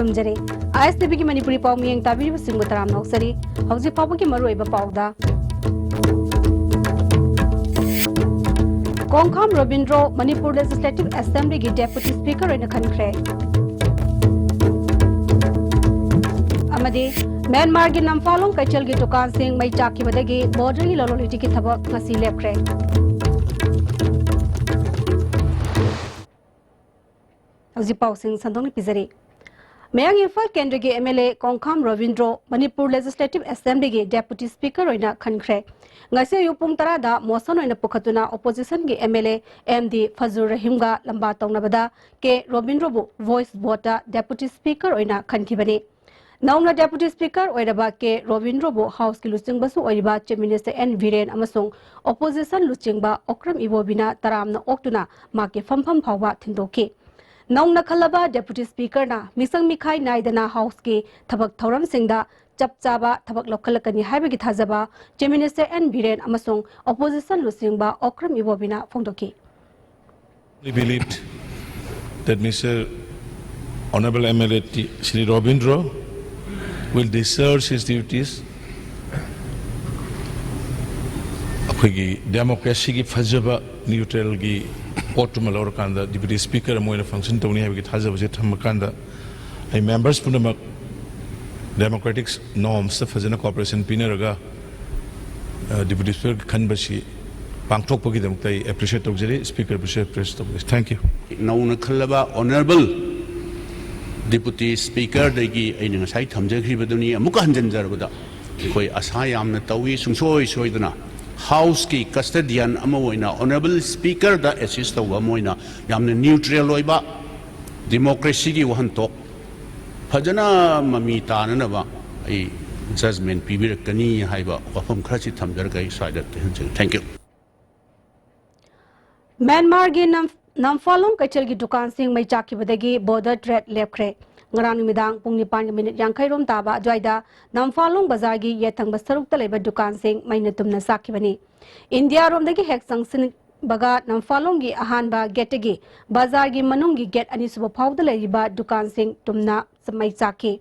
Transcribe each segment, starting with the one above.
थमजरे ISTV की मणिपुरी पाव मियंग ताबीर सिंह तराम नौसरी हौजी पाव की मरुइबा पावदा Konkham Robindro Manipur legislative assembly की डेप्यूटी स्पीकर इन खनख्रे अमदे म्यांमार की नमफालों कैचल की दुकान सिंह मई चाकी बदगी बॉर्डर की लोलोलिटी की थबक ngasi लेप्रे हौजी पाव सिंह संदोंग पिजरी मयांग इम्फाल केंद्र के MLA Kongkham Robindro Manipur legislative assembly के डेप्यूटी स्पीकर ओइना खनख्रे ngasi युपुंग तरादा मोसन ओइना पुखतुना ओपोजिशन के MLA MD फजुर रहीमगा लंबा तौनबदा के रविंद्रो बु वॉइस वोटा डेप्यूटी स्पीकर ओइना खनखिबनी नौना डेप्यूटी स्पीकर ओइरबा के रविंद्रो बु हाउस की लुचिंगबसु ओइबा चीफ मिनिस्टर एन वीरेन अमसुंग ओपोजिशन लुचिंगबा ओक्रम इबोबिना तरामना ओक्तुना माके फमफम फावबा थिंदोकी नौना खलबा डेप्यूटी स्पीकर ना मिसंग मिखाई नाइदना हाउस के थबक थौरम सिंगदा चपचाबा थबक लखलकनी हाइबगी थाजबा चीफ मिनिस्टर एन वीरेन अमसुंग ओपोजिशन लुसिंगबा ओक्रम इबोबिना फोंदोकी We believed that Mr. Honorable MLA Shri Robindro will discharge his duties अखोगी डेमोक्रेसी की फजबा न्यूट्रल की पोर्टुमल और कांदा डिप्टी स्पीकर मोइना फंक्शन तौनी है कि थाजब से थम कांदा आई मेंबर्स पुनमक डेमोक्रेटिक नॉर्म्स फजना कोऑपरेशन पिनरगा डिप्टी स्पीकर खनबसी पांगथोकपगी दमतै एप्रिशिएट तौजरी स्पीकर बिशे प्रेस तौजरी थैंक यू नौना खलबा ऑनरेबल डिप्टी स्पीकर देगी ऐन ngасai थमजखरिबदुनी अमुक हंजनजरबदा कोई आशा यामना तौई सुंसोय सोयदना हाउस की custodian honourable speaker the assist तौबा न्यूट्रल डेमोक्रेसी की वहंतोक फजना ममी ताननबा जजमेंट पीबिरकनी हाइबा वफम खरसी थमजरगा स्वाद थैंक यू म्यांमार के नमफालों कैचल की दुकान सिंह मई चाकी बॉर्डर ट्रेड लेप्रे ngaranumidag pung 9 yankhairom taba adwaida namfalong bazar gi yethang basarukta leba dukan sing maina tumna sakibani india rom dagi hek sangsin baga namfalong gi ahan ba gate gi bazar gi manung gi gate ani suba phawda leba dukan sing tumna samai saki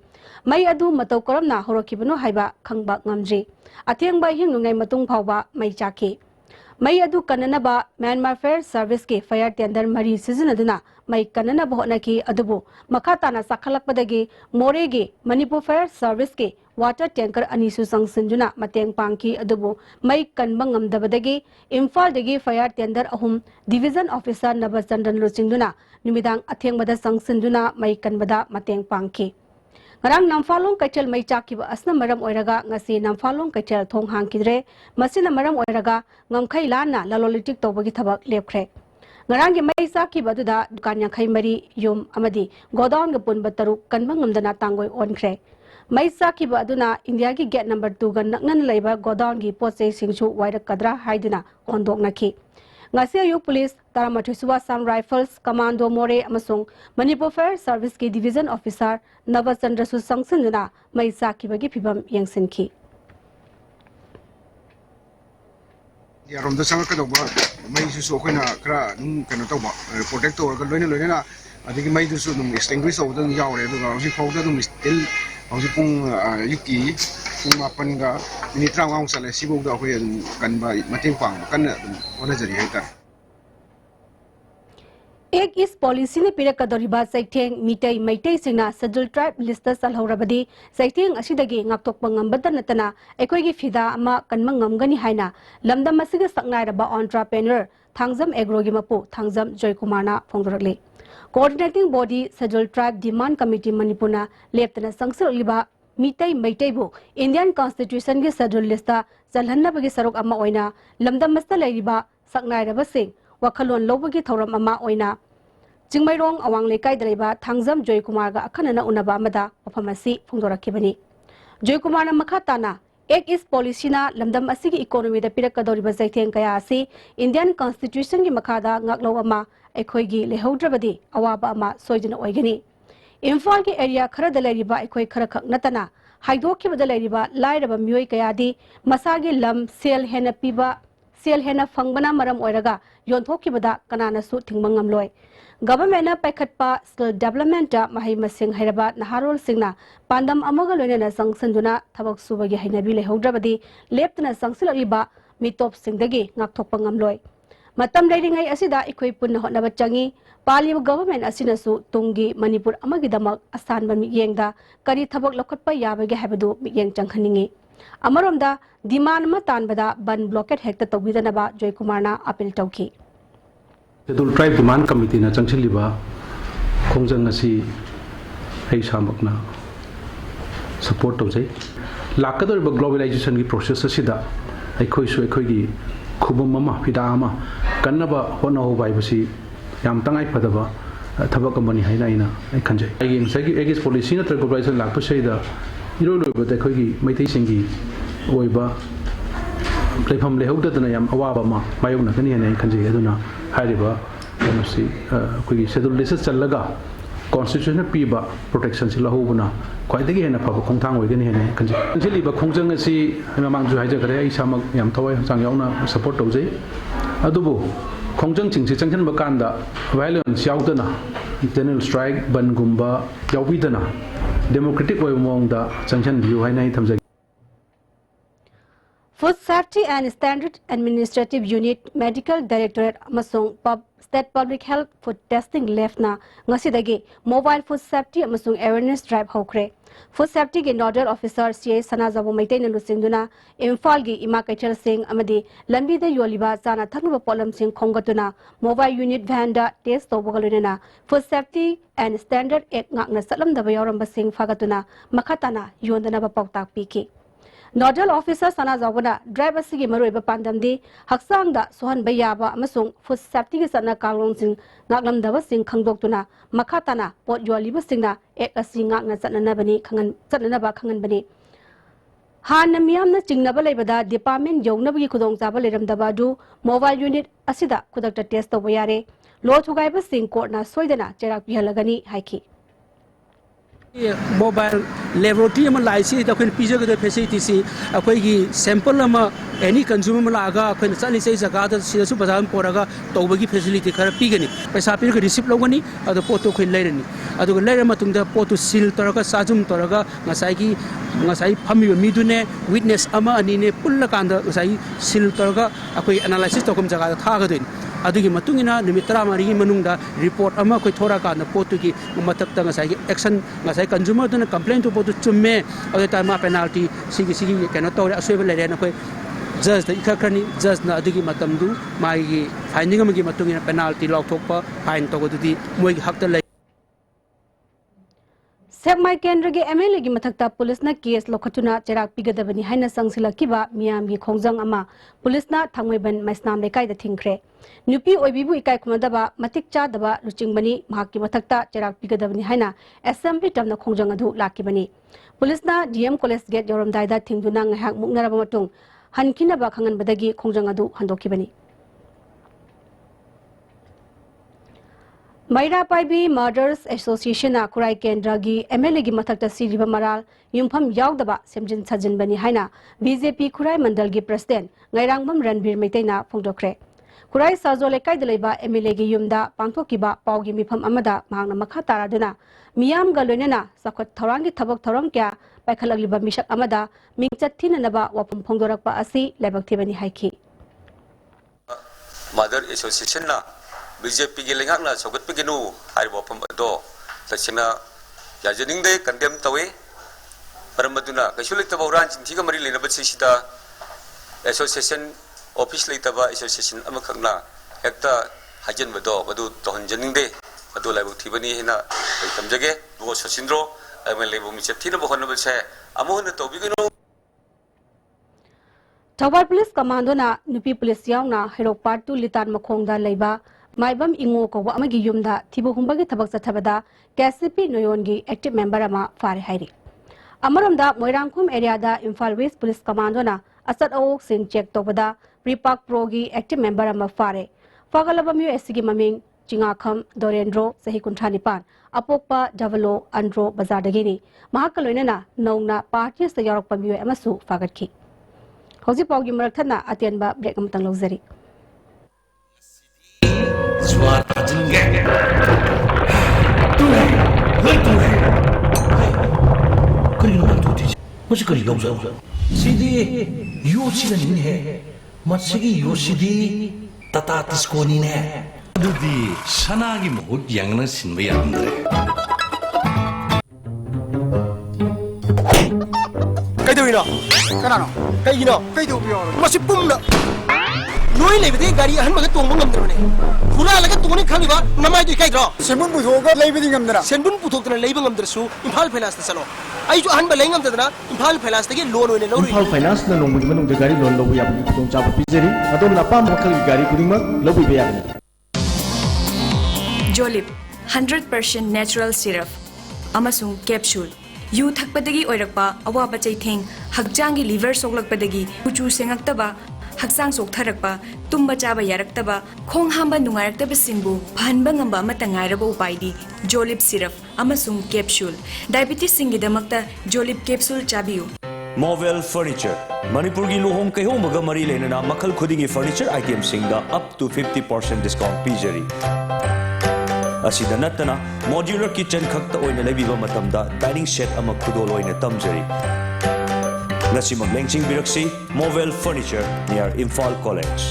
mai adu matau koramna horokibano haiba khangba ngamji atheng ba hingngai matung phawba mai chaki mai adu kananaba Myanmar Fair Service के fire tender मरी सिजनदुना mai kananaba honaki adubu makhatana sakhalakpadagi morege Manipur Fair Service के water tanker अनिसु संगसिंजुना मतेंग पांकी अदुबु mai kanbang ngamdabadagi Imphal dagi fire tender अहुम division officer नबचंद्रन लुचिंगदुना निमिदांग अथेंगबदा संगसिंजुना mai kanbada mateng पांकी ngarang namfalong kaichel mai chakiba asna maram oiraga ngasi namfalong kaichel thong hangkidre masina maram oiraga ngamkhai lana lalolitik tobagi thabak lepkhre ngarang gi mai sakiba duda dukan yankhai mari yum amadi godown ga punba taruk kanbang ngamdana tangoi onkhre mai sakiba aduna india gi gate number 2 ga naknan leiba godown gi poche singchu wairak kadra haiduna ondoknaki ngasi ayu police Taramatu Sam Rifles Commando More amasung Manipur Fair Service के division officer Navchandra सु संगसिंजुना mai sakibagi phibam yengsinki यारोंदा संगकदोबा मैसु सोखैना खरा नुम कनो तोबा protect तोरगा लोइना अदिगी मैदुसु नुम extinguish औदा यावरे दुगा हौसि फौदा नुम still हौसि पुंग Yuki पुंग मापनगा minute 35 सले सिबौदा अखोय कनबा मतेंग पांग कन्ना ओनाजरि हैता एक इस पॉलिसी ने पिरक कदोरिबा सैथेंग मिटै मैटै सिंगना शेड्यूल ट्राइब लिस्ट सलहौरबदी सैथेंग असिदगी ngaptokpa ngambada natana एकोइगी फिदा अमा कन्मंग ngamgani हाइना लमदम असिगा सकनाइरबा एंटरप्रेन्योर थांगजम एग्रोगी मपु थांगजम जय कुमारना फोंदरले coordinating body schedule tribe demand committee मणिपुरना लेप्तना संगसरलिबा मिटै मैटैबु इंडियन कॉन्स्टिट्यूशन के शेड्यूल लिस्ट चलहन्नबगी सरुक अमा ओइना लमदम मस्त लैरिबा सकनाइरबा सिंग वखलोन लोबगी थौरम अमा ओइना चिंगमैरोंग अवांग लेकाई दलेबा थांगजम जय कुमार गा अखनना उनबा अमदा वफमसी फोंदोरखिबनी जय कुमार मखाताना एक इस पॉलिसीना लमदम असिगी इकोनॉमी दा पिरकदोरिबा जैथेंग कया असि इंडियन कॉन्स्टिट्यूशन की मखादा ngaklo अमा एखोइगी लेहौद्रबदी अवाबा अमा सोइजन ओइगनी इम्फाल के एरिया खरा दलेरिबा एखोइ खरा खक नतना हाइदोखिबदा लेरिबा लाइरबा मियोइ कयादी मसागी लम सेल हेना पिबा सेल हेना फंगबना मरम ओइरगा ꯌꯣꯟꯊꯣꯛꯈꯤꯕꯗ ꯀꯅꯥꯅꯁꯨ ꯊꯤꯡꯕ ꯉꯝꯂꯣꯏ ꯒꯚꯔꯟꯃꯦꯟꯠꯅ ꯄꯥꯏꯈꯠꯄ ꯁ꯭ꯀꯤꯜ ꯗꯦꯚꯂꯞꯃꯦꯟꯠꯇ ꯃꯍꯩ ꯃꯁꯤꯡ ꯍꯩꯔꯕ ꯅꯍꯥꯔꯣꯜꯁꯤꯡꯅ ꯄꯥꯟꯗꯝ ꯑꯃꯒ ꯂꯣꯏꯅꯅ ꯆꯪꯁꯤꯟꯗꯨꯅ ꯊꯕꯛ ꯁꯨꯕꯒꯤ ꯍꯩꯅꯕꯤ ꯂꯩꯍꯧꯗ꯭ꯔꯕꯗꯤ ꯂꯦꯞꯇꯅ ꯆꯪꯁꯤꯜꯂꯛꯂꯤꯕ ꯃꯤꯇꯣꯞꯁꯤꯡꯗꯒꯤ ꯉꯥꯛꯊꯣꯛꯄ ꯉꯝꯂꯣꯏ ꯃꯇꯝ ꯂꯩꯔꯤꯉꯩ ꯑꯁꯤꯗ ꯑꯩꯈꯣꯏ ꯄꯨꯟꯅ ꯍꯣꯠꯅꯕ ꯆꯪꯏ ꯄꯥꯜꯂꯤꯕ ꯒꯚꯔꯟꯃꯦꯟꯠ ꯑꯁꯤꯅꯁꯨ ꯇꯨꯡꯒꯤ ꯃꯅꯤꯄꯨꯔ ꯑꯃꯒꯤꯗꯃꯛ ꯑꯁꯥꯟꯕ ꯃꯤꯠꯌꯦꯡꯗ ꯀꯔꯤ ꯊꯕꯛ ꯂꯧꯈꯠꯄ ꯌꯥꯕꯒꯦ ꯍꯥꯏꯕꯗꯨ ꯃꯤꯠꯌꯦꯡ ꯆꯪꯍꯟꯅꯤꯡꯏ ꯑꯃꯔꯣꯝꯗ ꯗꯤꯃꯥꯟ ꯑꯃ ꯇꯥꯟꯕꯗ ꯕꯟ ꯕ꯭ꯂꯣꯀꯦꯠ ꯍꯦꯛꯇ ꯇꯧꯕꯤꯗꯅꯕ ꯖꯣꯏꯀꯨꯃꯥꯔꯅ ꯑꯄꯤꯜ ꯇꯧꯈꯤ ꯁꯦꯗꯨꯜ ꯇ꯭ꯔꯥꯏꯕ ꯗꯤꯃꯥꯟ ꯀꯃꯤꯇꯤꯅ ꯆꯪꯁꯤꯜꯂꯤꯕ ꯈꯣꯡꯖꯪ ꯑꯁꯤ ꯑꯩ ꯏꯁꯥꯃꯛꯅ ꯁꯄꯣꯔꯠ ꯇꯧꯖꯩ ꯂꯥꯛꯀꯗꯧꯔꯤꯕ ꯒ꯭ꯂꯣꯕꯦꯂꯥꯏꯖꯦꯁꯟꯒꯤ ꯄ꯭ꯔꯣꯁꯦꯁ ꯑꯁꯤꯗ ꯑꯩꯈꯣꯏꯁꯨ ꯑꯩꯈꯣꯏꯒꯤ ꯈꯨꯕꯝ ꯑꯃ ꯐꯤꯗꯥ ꯑꯃ ꯀꯟꯅꯕ ꯍꯣꯠꯅꯍꯧꯕ ꯍꯥꯏꯕꯁꯤ ꯌꯥꯝ ꯇꯉꯥꯏꯐꯗꯕ ꯊꯕꯛ ꯑꯃꯅꯤ ꯍꯥꯏꯅ ꯑꯩ ꯈꯟꯖꯩ ꯑꯩꯒꯤ ꯉꯁꯥꯏꯒꯤ ꯑꯦꯒꯦꯁ ꯄꯣꯂꯤꯁꯤ ꯅꯠꯇ꯭ꯔꯒ ꯒ꯭ꯂꯣꯕꯦꯂꯥꯏꯖꯦꯁꯟ ꯂꯥꯛꯄꯁꯤꯗ ꯏꯔꯣꯏ ꯂꯣꯏꯕꯗ ꯑꯩꯈꯣꯏꯒꯤ ꯃꯩꯇꯩꯁꯤꯡꯒꯤ ꯑꯣꯏꯕ ꯂꯩꯐꯝ ꯂꯩꯍꯧꯗꯗꯅ ꯌꯥꯝ ꯑꯋꯥꯕ ꯑꯃ ꯃꯥꯌꯣꯛꯅꯒꯅꯤ ꯍꯥꯏꯅ ꯑꯩ ꯈꯟꯖꯩ ꯑꯗꯨꯅ ꯍꯥꯏꯔꯤꯕ ꯀꯩꯅꯣꯁꯤ ꯑꯩꯈꯣꯏꯒꯤ ꯁꯦꯗꯨꯜ ꯂꯤꯁꯇ ꯆꯜꯂꯒ ꯀꯣꯟꯁꯇꯤꯇ꯭ꯌꯨꯁꯟꯅ ꯄꯤꯕ ꯄ꯭ꯔꯣꯇꯦꯛꯁꯟꯁꯤ ꯂꯧꯍꯧꯕꯅ ꯈ꯭ꯋꯥꯏꯗꯒꯤ ꯍꯦꯟꯅ ꯐꯕ ꯈꯣꯡꯊꯥꯡ ꯑꯣꯏꯒꯅꯤ ꯍꯥꯏꯅ ꯑꯩ ꯈꯟꯖꯩ ꯆꯪꯁꯤꯜꯂꯤꯕ ꯈꯣꯡꯖꯪ ꯑꯁꯤ ꯃꯃꯥꯡꯗꯁꯨ ꯍꯥꯏꯖꯈ꯭ꯔꯦ ꯑꯩ ꯏꯁꯥꯃꯛ ꯌꯥꯝ ꯊꯋꯥꯏ ꯍꯛꯆꯥꯡ ꯌꯥꯎꯅ ꯁꯄꯣꯔꯠ ꯇꯧꯖꯩ ꯑꯗꯨꯕꯨ ꯈꯣꯡꯖꯪꯁꯤꯡꯁꯤ ꯆꯪꯁꯤꯟꯕ ꯀꯥꯟꯗ ꯚꯥꯏꯂꯦꯟꯁ ꯌꯥꯎꯗꯅ ꯖꯦꯅꯔꯦꯜ ꯁ꯭ꯇ꯭ꯔꯥꯏꯛ ꯕꯟꯒꯨꯝꯕ ꯌꯥꯎꯕꯤꯗꯅ ꯗꯦꯃꯣꯀ꯭ꯔꯦꯇꯤꯛ ꯑꯣꯏꯕ ꯃꯑꯣꯡꯗ ꯆꯪꯁꯤꯟꯕꯤꯌꯨ ꯍꯥꯏꯅ ꯑꯩ ꯊꯝꯖꯒꯦ Food Safety and Standard Administrative Unit Medical Directorate amasung State Public Health Food Testing Lab na ngasidagi Mobile Food Safety amasung Awareness Drive hokre Food Safety ge Nodal Officer CA Sanajabu Maitai na lusingduna Imphal gi Ima Kaichal Singh amadi lambi da yoliba chana thakliba polam sing khongatuna Mobile Unit Van da test tawbagaluna Food Safety and Standard Act ngakna salamdaba yauramba sing fagatuna makhatana yondana ba pautak piki Nodal Officer Sana Zawuna driver sigi maruiba pandamdi haksangda sohan bayaba amasung food safety gi sana kalong sing ngaklamdaba sing khangdoktuna makhatana pot yoliba singna ek asi ngakna chananabani chananaba khanganbani Hanna miyamna chingnaba leibada department yognabagi khudong jaba leramdaba du mobile unit asida khudakta test tawba yare lo thugaiba sing court na soidana cherak pihalagani haiki Mobile laboratory ama laisi da kwen pizza ga facility si akoi gi sample ama any consumer ma laga kwen chali sei jaga da sida su bazar poraga tawbagi facility khara pigani paisa pir ga receipt logani adu photo kwen lairani adu ga laira matung da photo seal toraga sajum toraga ngasai phami mi dune witness ama ani ne pulla kanda ngasai seal toraga akoi analysis tokum jaga da thaga din adugi matungina numit 30 manungda report ama koi thora kana potu gi matakta ngasai action ngasai consumer duna complaint to potu chumme adu time penalty sigi kena tore asoiba lere na koi judge da ikhakrani judge na adugi matamdu mai gi finding amagi matungina penalty lokthokpa fine togodi moi gi hakta lai Sekmai Kendra ge MLA gi mathakta police na case lokhatuna cherak pigadabani haina sangsilakiba miyam gi khongjang ama police na thangmaiban maisnam lekai da thingkhre nupi oibibu ikai khumadaba matik cha daba luchingbani mahaki mathakta cherak pigadabani haina assembly tamna khongjang adu lakibani police na DM college gate yoromdai da thingduna ngahak muknaraba matung hankinaba khanganbadagi khongjang adu handokibani Maira Paibi Murders Association na Kurai Kendra gi MLA gi mathakta siriba maral yumpham yaudaba semjin sajin bani haina BJP Kurai Mandal gi president Ngairangbam Ranbir Maitai na phongdokre Kurai Sajole kai dalaiba MLA gi yumda pangthokiba paugi mifam amada mahangna makha taraduna miyam ga loinana sakhot thorangi thabak thoram kya paikhalaliba misak amada mingchat thinanaba wapum phongdorakpa asi laibak thibani haiki Mother Association na BJP gi lengak na sogat piginu hari bopam ado sachina yajening de condemn tawe paramaduna kasulik tabauran chintiga mari lena bat sida association office leitaba association amakhakna hekta hajen bado badu tohon jening de badu laibu thibani hina tamjage bo sosindro amle bu miche thina bohon bse amohna tobiginu Tawar Police Commando na nupi police yaung na hero part 2 litan makhongda leiba Maibam Ingo ko wa amagi yumda thibu humbagi thabak chathabada KCP Noyongi active member ama fare hairi Amaramda Moirangkhum area da Imphal West Police Commando na asat awok sing check tobada Pripak Pro gi active member ama fare Fagalabam USC gi maming Chingakham Dorendro Sahi Kunthanipan Apokpa Davalo Andro Bazar dagini Mahakaloinana Nongna party sa yarakpam USC amasu fagatki Hoji Paugi Marathana Atianba break amtang logzari थाजिनगे तुए लई तुए करी no तुती मुझे करी लौजा सीधी योसिनी है मत्सगी योसिदी तता तिस्कोनी ने अदुदी सनागी मुहुत यांगना सिनबे यामद्रे कईदोइनो कनानो कईगिनो कईदोबियो मसि पुंगना नोई लेबदे गाड़ी अहनबगे तोंबो ngамद्रबने हुरालगा तोंगने खंगिबा नमाय दु काइद्रो सेंबुन पुथोगा लेबदि ngамदरा सेंबुन पुथोक्तना लेबा ngамद्रसु इम्फाल फाइनान्स चलो आइजु अहनबा लें ngамदना इम्फाल फाइनान्स तगे लोन ओइने लौरि इम्फाल फाइनान्स न नोंबुगी मनुंग गाड़ी लोन लौबु याबनि खुदों चाबा पिजरी अदोम नापाम मखलगी गाड़ी खुदिंगमक लौबि याबनि Jolip 100% natural syrup amasung capsule yu thakpadagi oirakpa awaba chaitheng hakjangi liver soglakpadagi kuchu sengaktaba haksang soktharakpa tumba chaba yaraktaba khong hamba nungaraktaba singbu phanba ngamba matangairaba upaidi Jolip syrup amasung capsule diabetes singidamakta Jolip capsule chabiu Movel Furniture Manipuri luhong kayhomaga mari lenana makhal khudingi furniture item singda up to 50% discount pijari asida natana modular kitchen khakta oina lebiba matamda dining set ama khudol oina tamjari nasimag lengching biraksi Movel Furniture near Imphal College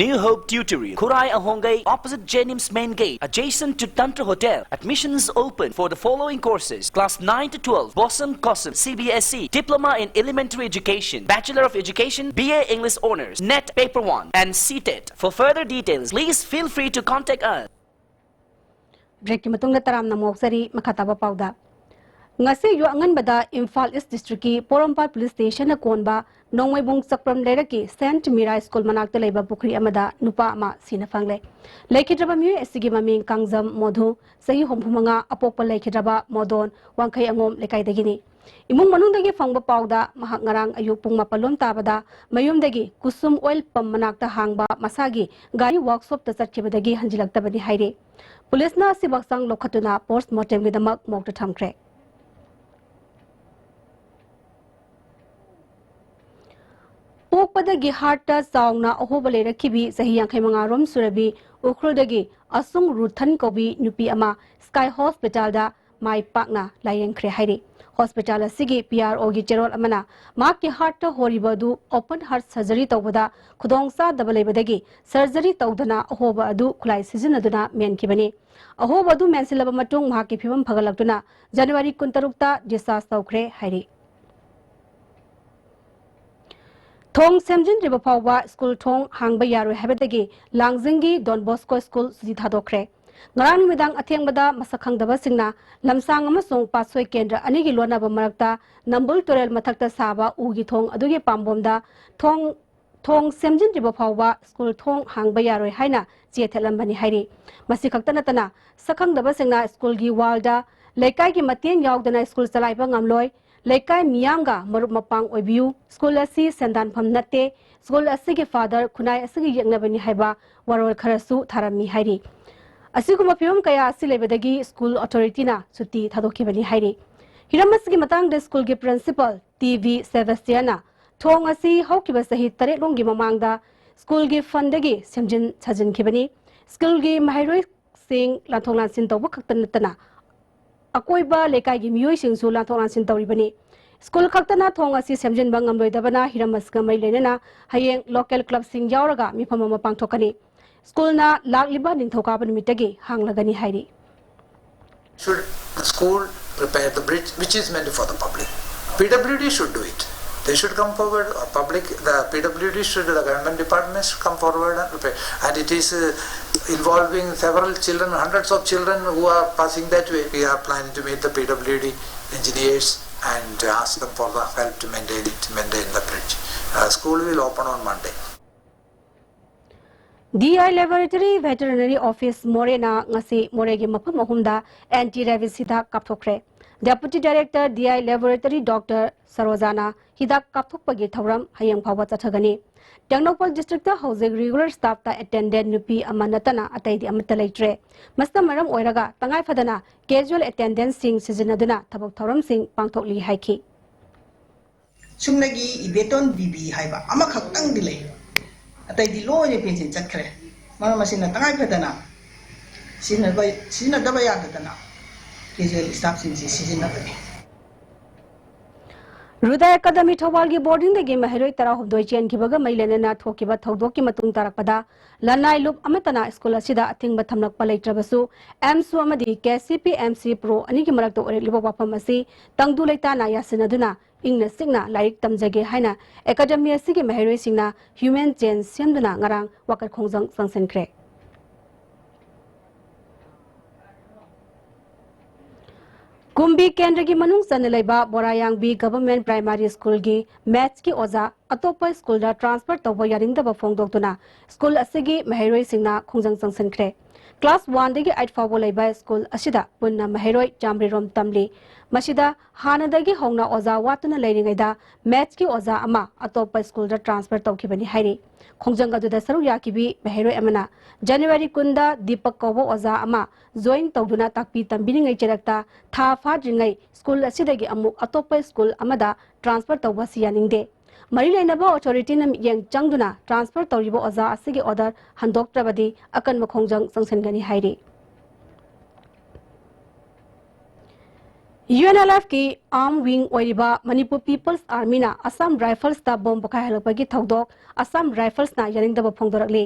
New Hope Tutoring Kurai Ahongai opposite Jenims Main Gate adjacent to Tantra Hotel. Admissions open for the following courses: class 9 to 12 Bosom Cosm CBSE Diploma in Elementary Education, Bachelor of Education, BA English Honors, NET Paper 1 and CTET. For further details please feel free to contact us. Break ki matungda taram na moksari makataba pauda ngasi yu anganbada Imphal East District ki Porompat Police Station na konba nongmaibung sakpram leraki St Mira School manakta leiba pukri amada nupa ama sina fangle leikidraba mi esigi maming kangjam modhu sahi homphumanga apokpa leikidraba modon wangkhai angom lekai dagini imung manungdagi fangba pauda mahak ngarang ayuk pung mapalom tabada mayumdagi kusum oil pump manakta hangba masagi gari workshop ta chatkibadagi hanjilaktabani haire Police na si baksang lokhatuna post mortem gidamak mokta thamkre Pokpadagi harta saungna ohobale rakhibi sahi yankhai manga rom surabi ukhruldagi asung ruthan kobi nupi ama Sky Hospital da mai pakna layeng khre haire hospital asigi PRO gi cherol amana ma ki harta horibadu open heart surgery tawbada khudongsa dabalebadagi surgery tawdana ahoba adu khulai sizinaduna menkibani ahoba adu mensilaba matung ma ki phibam phagalaktuna January 26 ta discharge tawkhre haire Thong Semjin River Pawa School Thong Hangba Yaru Habitagi Langzingi Don Bosco School Suditha Dokre. Ngarang Midang Athengbada Masakhang Daba Singna Lamsang Amasong Pasoi Kendra Anigi Lona Bamarakta Nambul Torel Matakta Saba Ugi Thong Adugi Pambomda Thong Semjin River Pawa School Thong Hangba Yaru Haina Tietelambani Hairi. Masikaktanatana Sakhang Daba Singna School Gi Walda Lekai Gi Matien Yaugdana School Salaiba Ngamloy Lekai Miyamga Marup Mapang Oibiu, School Asi Sandan Pamnate, School Asigi Father, Kunai Asigi Yangnabani Haiba, Warol Karasu, Tarami Hairi. Asigumapim Kaya Silebedagi, School Authority na, Suti Tadokibani Hairi. Hiramasigi Matang the School Gi Principal, TV Sebastiana, Thong Asi, Hokibasahi, Tare Longi Mamangda, School Gi Fundagi, Semjin Sajin Kibani, School Gi Mahiroi Sing, Lantongan Sinto Bukaktanatana. Akoiba lekai gi miyoi singsu la thoran sin tawribani school khaktana thonga si semjin bangam loidabana hiramas gamai lenena hayeng local club sing yauraga mifam ma pangthokani school na lagliba ningthoka ban mitagi hanglagani hairi should school prepare the bridge which is meant for the public PWD should do it they should come forward the PWD should the government departments should come forward and prepare and it is involving several children, hundreds of children who are passing that way. We are planning to meet the PWD engineers and ask them for the help to maintain the bridge. School will open on Monday. DI Laboratory Veterinary Office Morena ngasi Moregi mapam mahumda anti-rabies hidak kapthokre. Deputy Director DI Laboratory Dr. Sarojana hidak kapthokpagi thawram hayang phawa chathagani. Tangnopal District Housing regular staff ta attendant nupi amanatana ataidi amatalaitre. Masta maram oiraga tangai fadana casual attendance sing sizinaduna thabak thoram sing pangthokli haiki. Sumnagi ibeton bibi haiba amakhaktang dilay. Ataidi lo ne pension chatkre. Mama masina tangai fadana सिजनदबा यादना casual staff सिंह सिजनबनी रुदा academy Thoubal की boarding दगी महरोई तरा हुदोई chain की बगा मैलेना थोकिबा थौदोक की मतुंग तारकपदा लनाई लुप अमतना स्कूल असिदा अथिंग थमलक पलेट्रबसु एमसु अमदी केसीपी एमसी प्रो अनि की मरक तो ओरेलिबा वाफम असि तंगदु लेताना यासिनदुना इंगना सिगना लाइक तमजगे हाइना एकाडमी असि की महरोई सिंगना ह्यूमन चेन सेमदुना ngarang wakar khongjang sangsenkhre Kumbi केंद्र की मनुंग सनलेबा बोरायांगबी गवर्नमेंट प्राइमरी स्कूल की मैथ्स की ओजा अतोप स्कूल दा ट्रांसफर तब यारिंगदब फोंदोक्तुना स्कूल असगी महरोई सिंगना खोंजंग संगसनख्रे क्लास 1 दगी 8 फावो लेबा स्कूल असिदा पुन्ना महरोई चामरीरोम तमली मसिदा हानदगी होंगना ओजा वातुना लेरिंगैदा मैथ्स की ओजा अमा अतोप स्कूल दा ट्रांसफर तौखिबनी हाइरी खोंजंग अदुदा सरु याकिबी महरोई अमना जनवरी कुंदा दीपक कौबो ओजा अमा जोइन तौदुना ताकपी तंबिनिंगै चरक्ता था फाद्रिंगै स्कूल असिदगी अमु अतोप स्कूल अमदा ट्रांसफर तौबसी यानिंगदे मरी लेनबा ऑथोरिटी न मियेंग चंगदुना ट्रांसफर तौरिबो ओजा असिगी ऑर्डर हंदोक्त्रबदी अकन मखोंजंग संगसनगनी हाइरी UNLF की आर्म विंग ओइरिबा मणिपुर पीपल्स आर्मी ना असम राइफल्स ता बॉम्ब पका हलपगी थौदोक असम राइफल्स ना यारिंगदब फोंदोरकली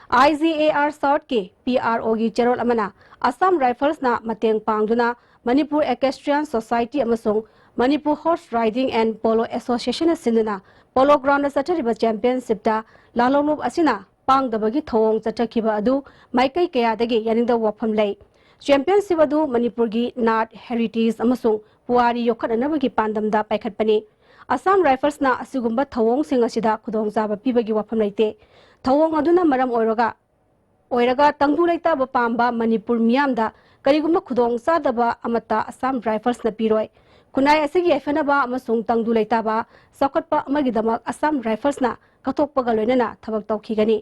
IGAR साउथ के PRO की चेरोल अमना असम राइफल्स ना मतेंग पांगदुना मणिपुर एक्वेस्ट्रियन सोसाइटी अमसोंग Manipur horse riding and polo association सिंदुना पोलो ग्राउंड चटरिबा चैंपियनशिप ता लालोलुब असिना पांगदबगी थौंग चटखिबा अदु माइकई कयादगी यारिंगदब वफम लै चैंपियनशिप अदु मणिपुर की नाट हेरिटेज अमसोंग पुआरी योखननबगी पांदमदा पाइखटपनी असम राइफल्स ना असिगुंबा थौंग सिंग असिदा खुदोंजाबा पिबगी वफम लैते थौंग अदुना मरम ओइरगा तंगदु लैताबा पांबा मणिपुर मियामदा करिगुंबा खुदोंग चादबा अमता असम राइफल्स ना पिरोय खुनाई असिगी एफनबा अमसोंग तंगदु लैताबा सौकटपा अमगिदमक असम राइफल्स ना कथोकपगा लोइनना थबक तौखिगनी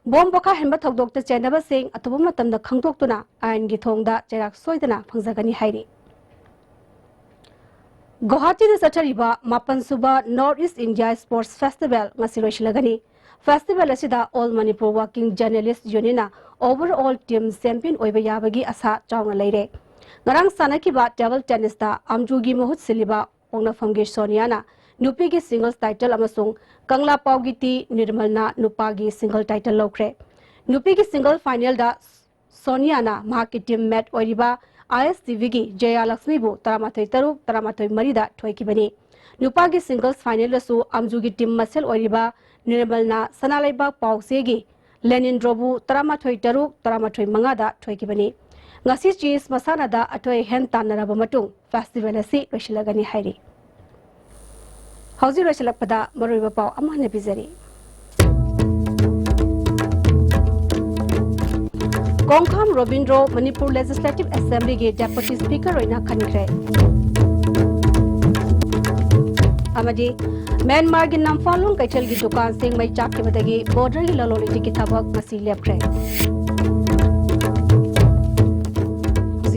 बॉम्ब बखा हेनबा थौदोक्ता चेनबा सिंग अतुबा मतमदा खंगदोक्तुना आयन गी थोंगदा चेराक सोइदना फंगजगनी हाइरी गुवाहाटी दा चथरिबा मापन सुबा north east India sports festival ngasi loisilagani festival असिदा all Manipur working journalist union overall team champion ओइबा याबगी आशा चावना लेरे ngarang sanakiba table tennis da amjugi mohut siliba ongnafamgi soniana nupi gi singles title amasung kangla pawgi ti nirmalna nupagi single title lokre nupi gi single final da soniana mahaki team met oiriba ISTV gi jaya lakshmi bu taramathoi taru taramathoi mari da thoikibani nupagi singles final da su amjugi team masel oiriba nirmalna sanalaiba pawse gi lenin drobu taramathoi taru taramathoi manga da thoikibani ngasi cheese masana da atoi hen tanaraba matung festival asi loisilagani hairi hauji loisilakpada maroiba paw amana bizari Kongkham Robindro Manipur Legislative Assembly ge Deputy Speaker roina khanikre amadi Myanmar gi namfalung kaichal gi dukan sing mai chak ki badagi border gi laloliti ki thabak masi lepkre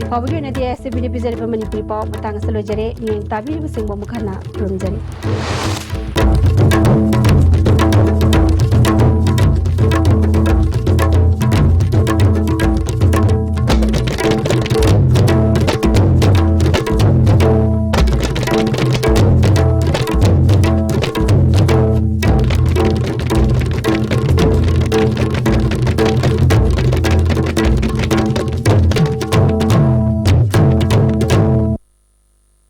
Pawagi na dia ISTV ni bizari pa Manipuri paw matang sa lojare ni tabi ni sing bo mukhana rumjari